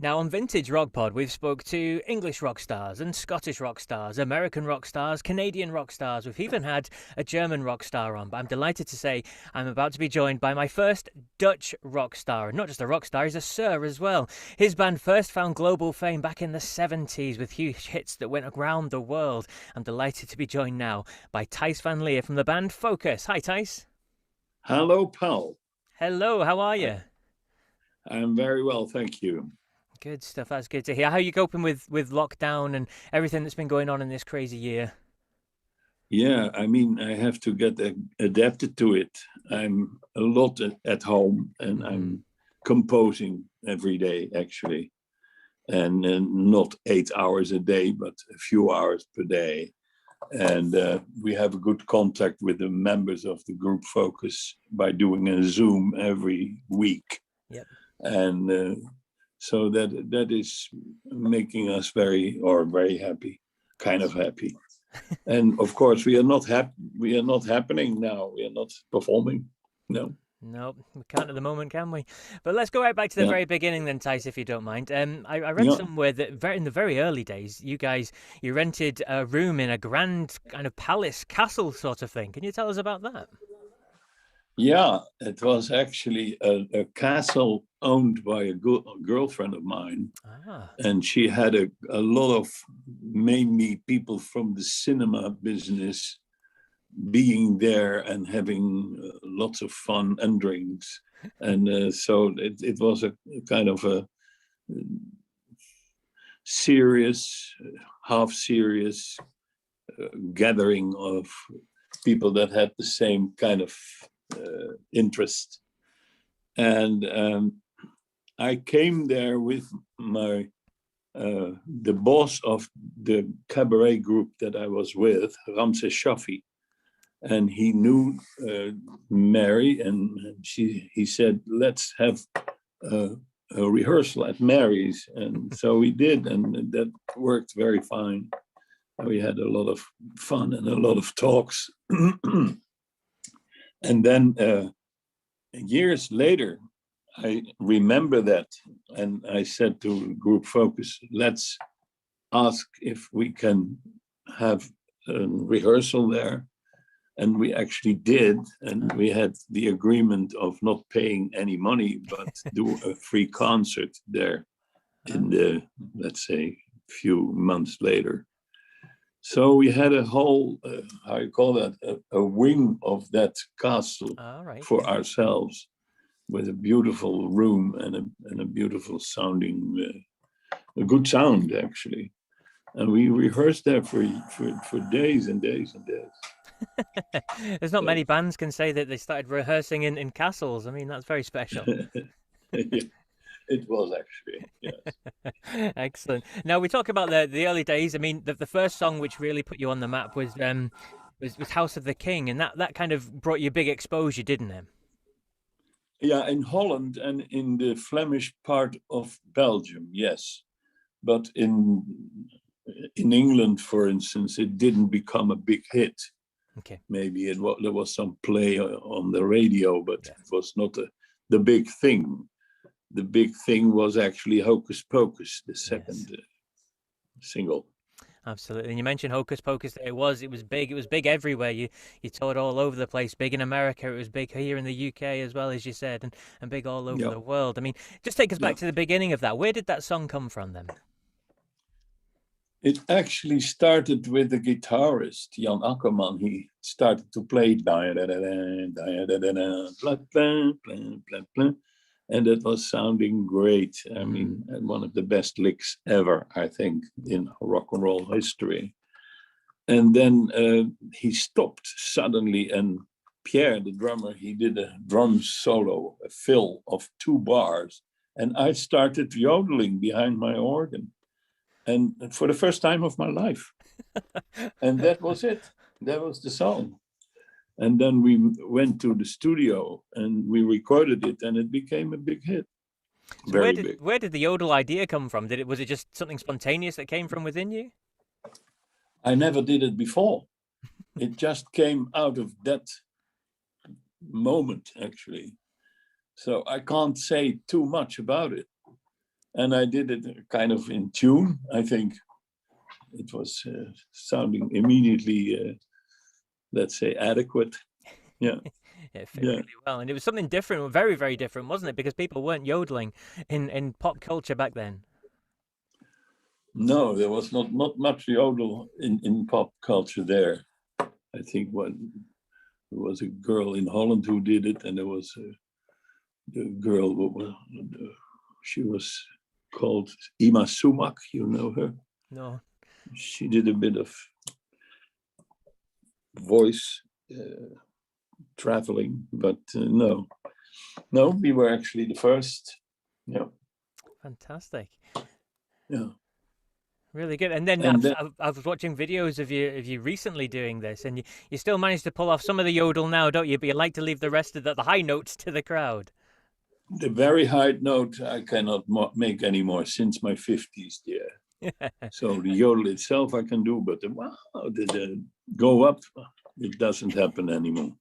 Now on Vintage Rock Pod, we've spoke to English rock stars and Scottish rock stars, American rock stars, Canadian rock stars. We've even had a German rock star on. But I'm delighted to say I'm about to be joined by my first Dutch rock star. And not just a rock star, he's a sir as well. His band first found global fame back in the 70s with huge hits that went around the world. I'm delighted to be joined now by Thijs van Leer from the band Focus. Hi, Thijs. Hello, Paul. Hello, how are you? I'm very well, thank you. Good stuff. That's good to hear. How are you coping with lockdown and everything that's been going on in this crazy year? Yeah, I mean, I have to get adapted to it. I'm a lot at home and I'm composing every day, actually. And not 8 hours a day, but a few hours per day. And we have a good contact with the members of the group Focus by doing a Zoom every week. Yep. And so that is making us very happy, kind of happy. And of course, we are not happening now. We are not performing. No. No, we can't at the moment, can we? But let's go right back to the very beginning then, Thijs, if you don't mind. I read somewhere that in the very early days, you rented a room in a grand kind of palace, castle sort of thing. Can you tell us about that? Yeah, it was actually a castle owned by a girlfriend of mine. And she had a lot of mainly people from the cinema business being there and having lots of fun and drinks. And so it was a kind of a serious, half-serious gathering of people that had the same kind of interest. And I came there with my the boss of the cabaret group that I was with, Ramses Shaffi, and he knew Mary, and he said, let's have a rehearsal at Mary's. And so we did, and that worked very fine. We had a lot of fun and a lot of talks. And then years later, I remember that, and I said to Group Focus, let's ask if we can have a rehearsal there. And we actually did, and we had the agreement of not paying any money, but do a free concert there in the, let's say, few months later. So we had a whole, how you call that, a wing of that castle for ourselves, with a beautiful room and a beautiful sounding, a good sound actually. And we rehearsed there for days and days and days. There's not many bands can say that they started rehearsing in castles. I mean, that's very special. It was actually, yes. Excellent. Now we talk about the early days. I mean, the first song which really put you on the map was House of the King, and that kind of brought you big exposure, didn't it? Yeah, in Holland and in the Flemish part of Belgium, yes. But in England, for instance, it didn't become a big hit. Okay. Maybe there was some play on the radio, but it was not the big thing. The big thing was actually Hocus Pocus, the second single. Absolutely. And you mentioned Hocus Pocus. It was big. It was big everywhere. You toured all over the place. Big in America. It was big here in the UK as well, as you said, and big all over the world. I mean, just take us back to the beginning of that. Where did that song come from then? It actually started with the guitarist, Jan Akkerman. He started to play and it was sounding great. I mean, one of the best licks ever, I think, in rock and roll history. And then he stopped suddenly, and Pierre, the drummer, he did a drum solo, a fill of 2 bars, and I started yodeling behind my organ, and for the first time of my life. And that was it. That was the song. And then we went to the studio and we recorded it, and it became a big hit. So where did the yodel idea come from? Was it just something spontaneous that came from within you? I never did it before. It just came out of that moment, actually. So I can't say too much about it. And I did it kind of in tune. I think it was sounding immediately, let's say, adequate. Yeah. It fit really well, and it was something different, very, very different, wasn't it? Because people weren't yodeling in pop culture back then. No, there was not much yodel in pop culture there. I think there was a girl in Holland who did it, and there was the girl, she was called Ima Sumak, you know her? No. She did a bit of voice traveling, but no, we were actually the first. Yeah. Fantastic. Yeah. Really good. And then I was watching videos of you recently doing this, and you still managed to pull off some of the yodel now, don't you? But you like to leave the rest of the high notes to the crowd. The very high note I cannot make anymore since my 50s. Yeah. So the yodel itself I can do, but the go up, it doesn't happen anymore.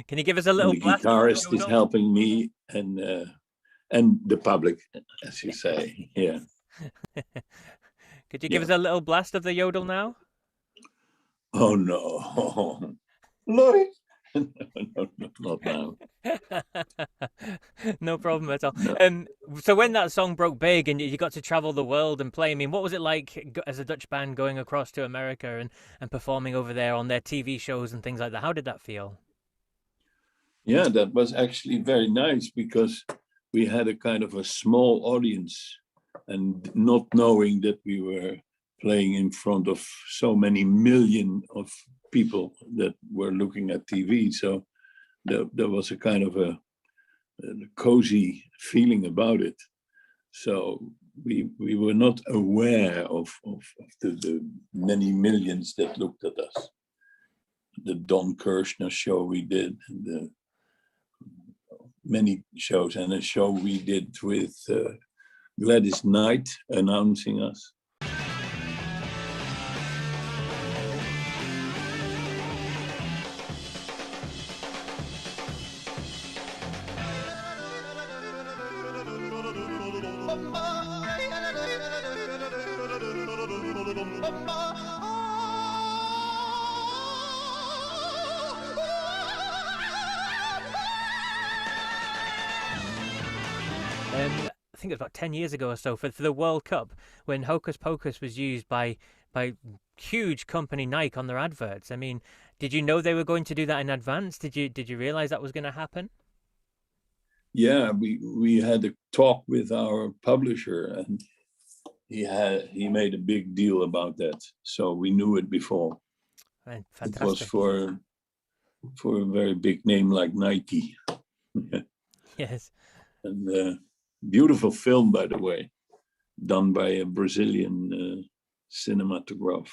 Can you give us a little? And the guitarist is helping me, and the public, as you say. Yeah. Could you give us a little blast of the yodel now? Oh no, Lloyd. No, not now. No problem at all. No. So when that song broke big and you got to travel the world and play, I mean, what was it like as a Dutch band going across to America and performing over there on their TV shows and things like that? How did that feel? Yeah, that was actually very nice because we had a kind of a small audience, and not knowing that we were playing in front of so many million of people that were looking at TV. So there was a kind of a cozy feeling about it. So we were not aware of the many millions that looked at us. The Don Kirshner show we did, and the many shows, and a show we did with Gladys Knight announcing us. I think it was about 10 years ago or so for the World Cup, when Hocus Pocus was used by huge company Nike on their adverts. I mean, did you know they were going to do that in advance? Did you realize that was going to happen? Yeah, we had a talk with our publisher, and he made a big deal about that. So we knew it before. Fantastic. It was for a very big name like Nike. Yes. And beautiful film, by the way, done by a Brazilian cinematograph,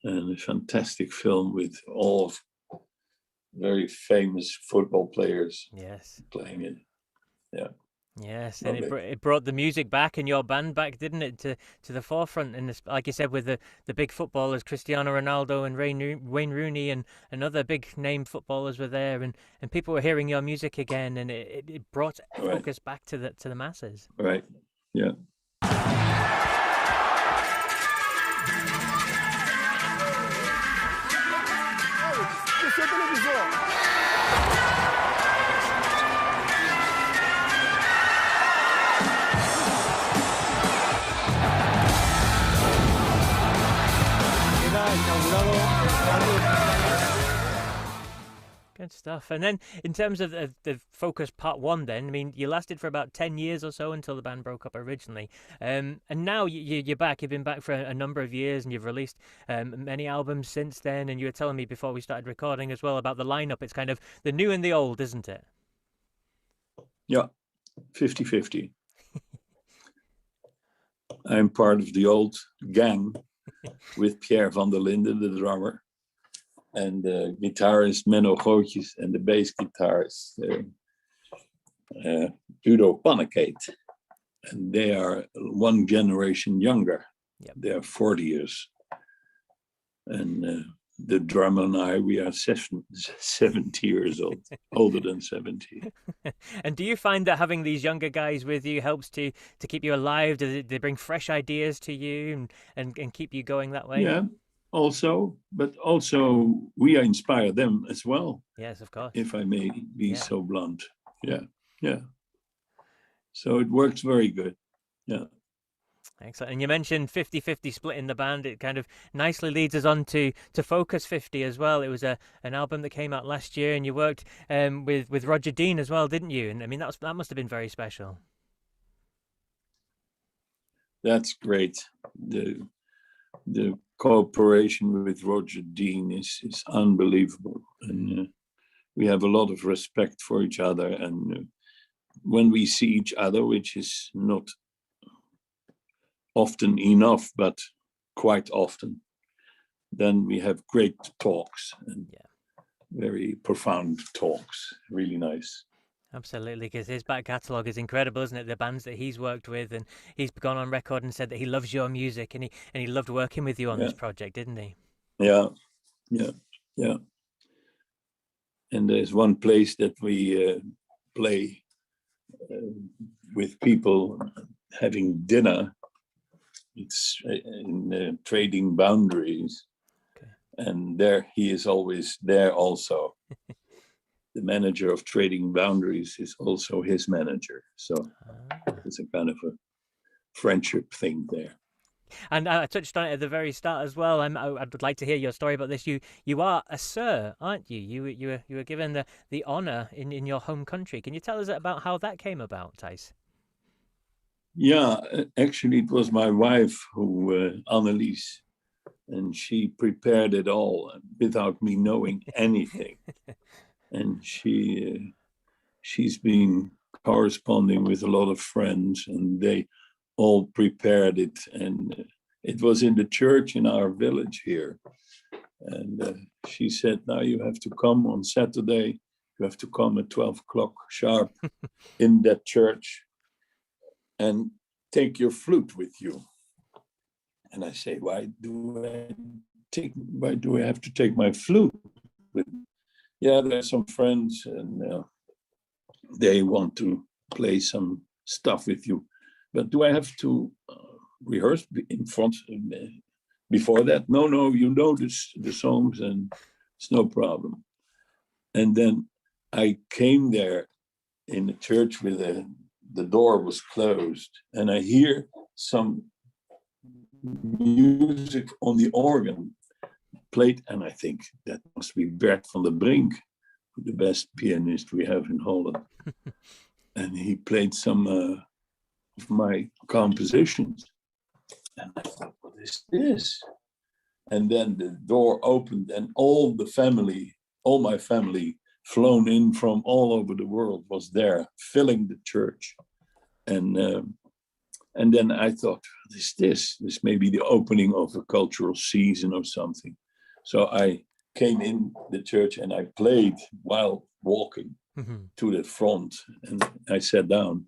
and a fantastic film with all of very famous football players. Yes. Playing it. Yeah. Yes, and it brought the music back and your band back, didn't it, to the forefront? And this, like you said, with the big footballers, Cristiano Ronaldo and Wayne Rooney and other big name footballers were there, and people were hearing your music again, and it brought focus back to the masses. Right. Yeah. Good stuff. And then in terms of the Focus Part 1 then, I mean, you lasted for about 10 years or so until the band broke up originally. And now you're back. You've been back for a number of years, and you've released many albums since then. And you were telling me before we started recording as well about the lineup. It's kind of the new and the old, isn't it? Yeah, 50-50. I'm part of the old gang with Pierre van der Linden, the drummer, and the guitarist Menno Gootjes, and the bass guitarist Udo Pannekate. And they are one generation younger. Yep. They are 40 years. And the drummer and I, we are 70 years old, older than 70. And do you find that having these younger guys with you helps to keep you alive? Do they bring fresh ideas to you and keep you going that way? Yeah, also, but also we inspire them as well. Yes, of course. If I may be so blunt. Yeah, yeah. So it works very good. Yeah. Excellent. And you mentioned 50-50 split in the band. It kind of nicely leads us on to Focus 50 as well. It was an album that came out last year, and you worked with Roger Dean as well, didn't you? And I mean, that must have been very special. That's great. The cooperation with Roger Dean is unbelievable. And we have a lot of respect for each other. And when we see each other, which is not often enough, but quite often, then we have great talks and very profound talks. Really nice. Absolutely, because his back catalogue is incredible, isn't it? The bands that he's worked with, and he's gone on record and said that he loves your music, and he loved working with you on this project, didn't he? Yeah. And there's one place that we play with people having dinner. It's in Trading Boundaries, and there he is always there also. The manager of Trading Boundaries is also his manager, so it's a kind of a friendship thing there. And I touched on it at the very start as well. I'd like to hear your story about this. You are a sir, aren't you? You were given the honor in your home country. Can you tell us about how that came about, Thijs? Yeah, actually, it was my wife who, Annelies, and she prepared it all without me knowing anything. And she's been corresponding with a lot of friends, and they all prepared it. And it was in the church in our village here. And she said, now you have to come on Saturday. You have to come at 12 o'clock sharp in that church and take your flute with you. And I say, why do I have to take my flute with me? Yeah, there's some friends and they want to play some stuff with you. But do I have to rehearse in front before that? No, you know the songs and it's no problem. And then I came there in the church with the door was closed, and I hear some music on the organ played, and I think that must be Bert van der Brink, the best pianist we have in Holland. And he played some of my compositions. And I thought, what is this? And then the door opened, and all my family, flown in from all over the world, was there, filling the church. And then I thought, what is this? This may be the opening of a cultural season or something. So I came in the church and I played while walking to the front, and I sat down.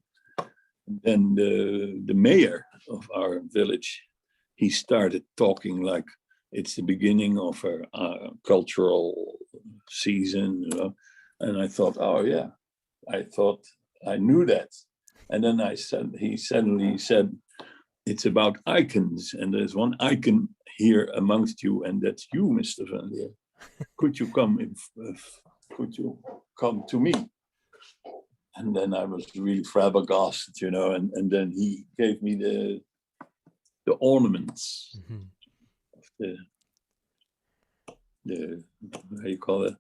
Then the mayor of our village, he started talking like it's the beginning of a cultural season, you know? And I thought, oh yeah, I thought I knew that. And then he suddenly said, it's about icons, and there's one icon here amongst you, and that's you, Mr. Van Leer. Could you come to me? And then I was really flabbergasted, you know, and then he gave me the ornaments of the how you call it,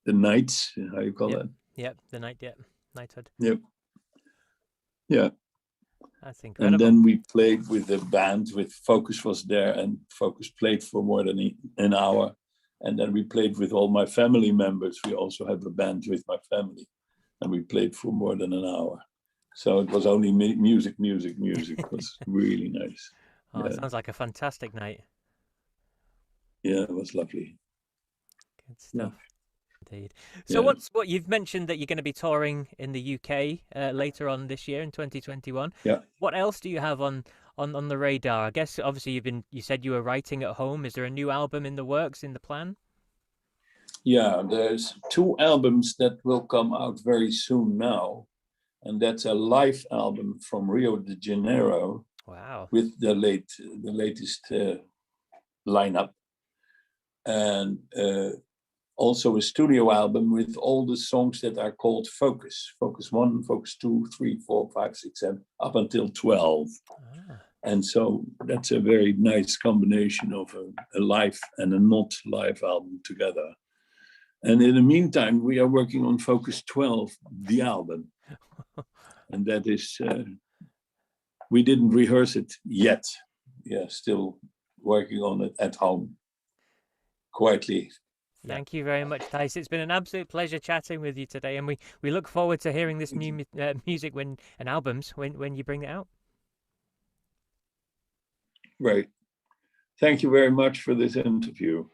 the knights, how you call that? Yep, the knighthood. Yep. Yeah. That's incredible. And then we played with the band, with Focus was there, and Focus played for more than an hour. And then we played with all my family members. We also have a band with my family, and we played for more than an hour. So it was only music. It was really nice. Oh, yeah. Sounds like a fantastic night. Yeah, it was lovely. Good stuff. Yeah. Indeed. So what you've mentioned that you're going to be touring in the UK later on this year in 2021. Yeah. What else do you have on on the radar? I guess obviously you said you were writing at home. Is there a new album in the works, in the plan? Yeah, there's 2 albums that will come out very soon now, and that's a live album from Rio de Janeiro. Wow. With the latest lineup, and also a studio album with all the songs that are called Focus 1, Focus 2, 3, 4, 5, 6, 7, up until 12. And so that's a very nice combination of a live and a not live album together. And in the meantime, we are working on Focus 12, the album. And that is, we didn't rehearse it yet. We are still working on it at home, quietly. Thank you very much, Thijs. It's been an absolute pleasure chatting with you today, and we look forward to hearing this new music and albums when you bring it out. Right. Thank you very much for this interview.